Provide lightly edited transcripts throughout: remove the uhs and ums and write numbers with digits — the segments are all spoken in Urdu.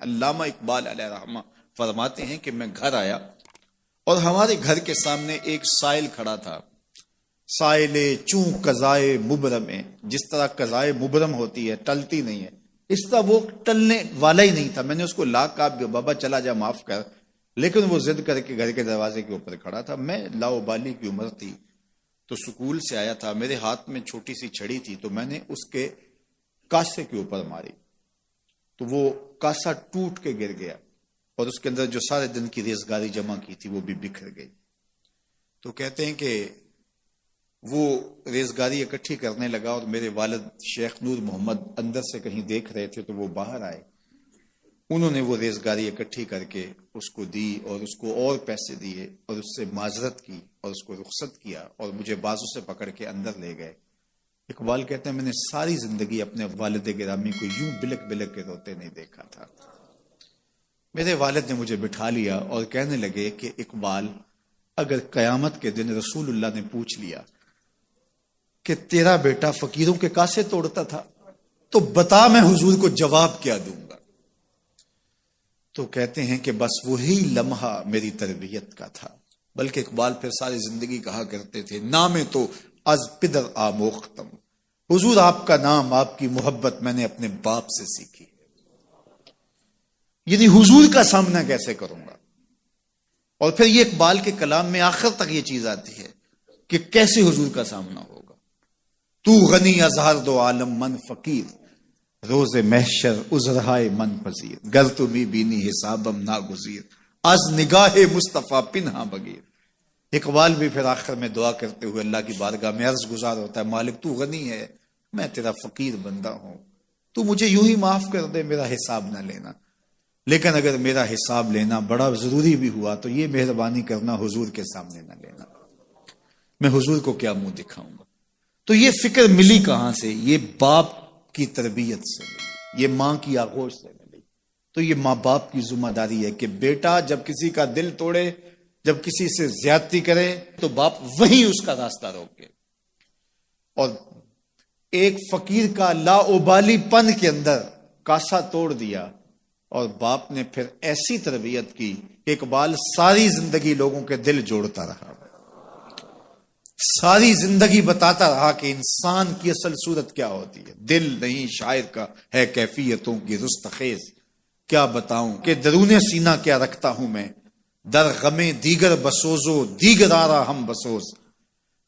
علامہ اقبال علیہ رحمہ فرماتے ہیں کہ میں گھر آیا اور ہمارے گھر کے سامنے ایک سائل کھڑا تھا. سائل چوں قضائے مبرم ہے، جس طرح قضائے مبرم ہوتی ہے، ٹلتی نہیں ہے، اس طرح وہ ٹلنے والا ہی نہیں تھا. میں نے اس کو لا کہا بابا چلا جا معاف کر، لیکن وہ ضد کر کے گھر کے دروازے کے اوپر کھڑا تھا. میں لاؤبالی کی عمر تھی تو سکول سے آیا تھا، میرے ہاتھ میں چھوٹی سی چھڑی تھی تو میں نے اس کے کاسے کے اوپر ماری تو وہ کاسا ٹوٹ کے گر گیا اور اس کے اندر جو سارے دن کی ریزگاری جمع کی تھی وہ بھی بکھر گئی. تو کہتے ہیں کہ وہ ریزگاری اکٹھی کرنے لگا اور میرے والد شیخ نور محمد اندر سے کہیں دیکھ رہے تھے تو وہ باہر آئے. انہوں نے وہ ریزگاری اکٹھی کر کے اس کو دی اور اس کو اور پیسے دیے اور اس سے معذرت کی اور اس کو رخصت کیا اور مجھے بازو سے پکڑ کے اندر لے گئے. اقبال کہتے ہیں میں نے ساری زندگی اپنے والد گرامی کو یوں بلک بلک کے روتے نہیں دیکھا تھا. میرے والد نے مجھے بٹھا لیا اور کہنے لگے کہ اقبال، اگر قیامت کے دن رسول اللہ نے پوچھ لیا کہ تیرا بیٹا فقیروں کے کاسے توڑتا تھا تو بتا میں حضور کو جواب کیا دوں گا. تو کہتے ہیں کہ بس وہی لمحہ میری تربیت کا تھا. بلکہ اقبال پھر ساری زندگی کہا کرتے تھے نام تو از پدر آموختم، حضور آپ کا نام، آپ کی محبت میں نے اپنے باپ سے سیکھی. یعنی حضور کا سامنا کیسے کروں گا. اور پھر یہ اقبال کے کلام میں آخر تک یہ چیز آتی ہے کہ کیسے حضور کا سامنا ہوگا. تو غنی از ہر دو عالم من فقیر، روز محشر عذرہائے من پذیر، گر تمہیں بینی حسابم ناگزیر، از نگاہ مصطفیٰ پنہا بغیر. اقبال بھی پھر آخر میں دعا کرتے ہوئے اللہ کی بارگاہ میں عرض گزار ہوتا ہے مالک تو غنی ہے، میں تیرا فقیر بندہ ہوں، تو مجھے یوں ہی معاف کر دے، میرا حساب نہ لینا. لیکن اگر میرا حساب لینا بڑا ضروری بھی ہوا تو یہ مہربانی کرنا حضور کے سامنے نہ لینا، میں حضور کو کیا منہ دکھاؤں گا. تو یہ فکر ملی کہاں سے؟ یہ باپ کی تربیت سے ملی، یہ ماں کی آغوش سے ملی. تو یہ ماں باپ کی ذمہ داری ہے کہ بیٹا جب کسی کا دل توڑے، جب کسی سے زیادتی کرے تو باپ وہیں اس کا راستہ روکے. اور ایک فقیر کا لاؤبالی پن کے اندر کاسا توڑ دیا اور باپ نے پھر ایسی تربیت کی کہ اقبال ساری زندگی لوگوں کے دل جوڑتا رہا، ساری زندگی بتاتا رہا کہ انسان کی اصل صورت کیا ہوتی ہے. دل نہیں شاعر کا ہے کیفیتوں کی رستخیز، کیا بتاؤں کہ درون سینہ کیا رکھتا ہوں میں، در غم دیگر بسوزو دیگر آرا ہم بسوز،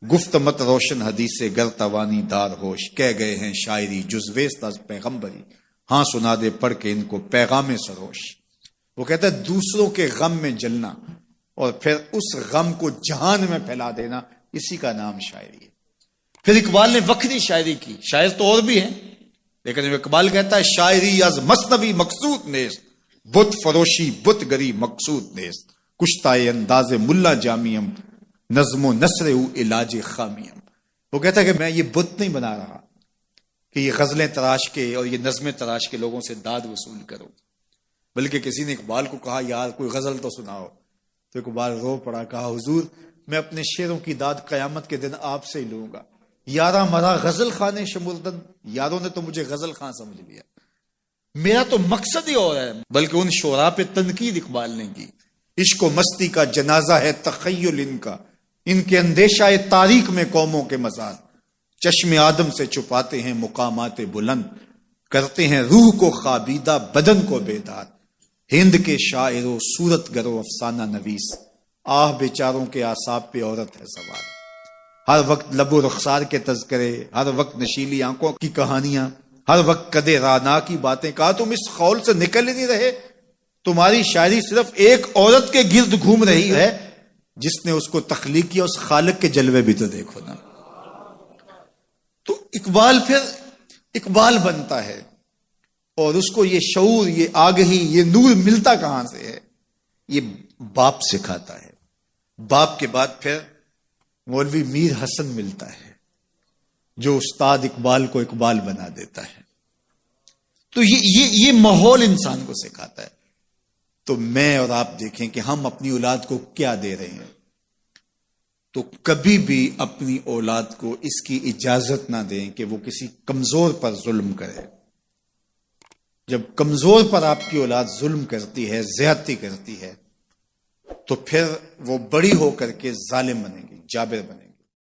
گفت مت روشن حدیث گر توانی دار ہوش، کہہ گئے ہیں شاعری جزویست از پیغمبری، ہاں سنا دے پڑھ کے ان کو پیغام سروش. وہ کہتا ہے دوسروں کے غم میں جلنا اور پھر اس غم کو جہان میں پھیلا دینا، اسی کا نام شاعری ہے. پھر اقبال نے وکری شاعری کی، شاعر تو اور بھی ہیں لیکن اقبال کہتا ہے شاعری از مثنوی مقصود نیست، بت فروشی بت گری مقصود نیست، کشتائے انداز ملا جامیم، نظم و نثر او علاج خامیم. وہ کہتا ہے کہ میں یہ بت نہیں بنا رہا کہ یہ غزلیں تراش کے اور یہ نظمیں تراش کے لوگوں سے داد وصول کرو. بلکہ کسی نے اقبال کو کہا یار کوئی غزل تو سناؤ، تو اقبال رو پڑا، کہا حضور میں اپنے شعروں کی داد قیامت کے دن آپ سے ہی لوں گا. یارا مرا غزل خانے شمردن، یاروں نے تو مجھے غزل خان سمجھ لیا، میرا تو مقصد ہی اور ہے. بلکہ ان شعراء پہ تنقید اقبال نے کی. عشق و مستی کا جنازہ ہے تخیل ان کے اندیشہ تاریخ میں قوموں کے مزار، چشم آدم سے چھپاتے ہیں مقامات بلند، کرتے ہیں روح کو خوابیدہ بدن کو بیدار. ہند کے شاعر و صورت گر و افسانہ نویس، آہ بیچاروں کے اعصاب پہ عورت ہے سوار. ہر وقت لب و رخسار کے تذکرے، ہر وقت نشیلی آنکھوں کی کہانیاں، ہر وقت کدے رانا کی باتیں. کہا تم اس خول سے نکل ہی نہیں رہے، تمہاری شاعری صرف ایک عورت کے گرد گھوم رہی ہے جس نے اس کو تخلیق کیا، اس خالق کے جلوے بھی تو دیکھو نا. تو اقبال پھر اقبال بنتا ہے اور اس کو یہ شعور، یہ آگہی، یہ نور ملتا کہاں سے ہے؟ یہ باپ سکھاتا ہے. باپ کے بعد پھر مولوی میر حسن ملتا ہے جو استاد اقبال کو اقبال بنا دیتا ہے. تو یہ ماحول انسان کو سکھاتا ہے. تو میں اور آپ دیکھیں کہ ہم اپنی اولاد کو کیا دے رہے ہیں. تو کبھی بھی اپنی اولاد کو اس کی اجازت نہ دیں کہ وہ کسی کمزور پر ظلم کرے. جب کمزور پر آپ کی اولاد ظلم کرتی ہے، زیادتی کرتی ہے، تو پھر وہ بڑی ہو کر کے ظالم بنے گی، جابر بنے گی۔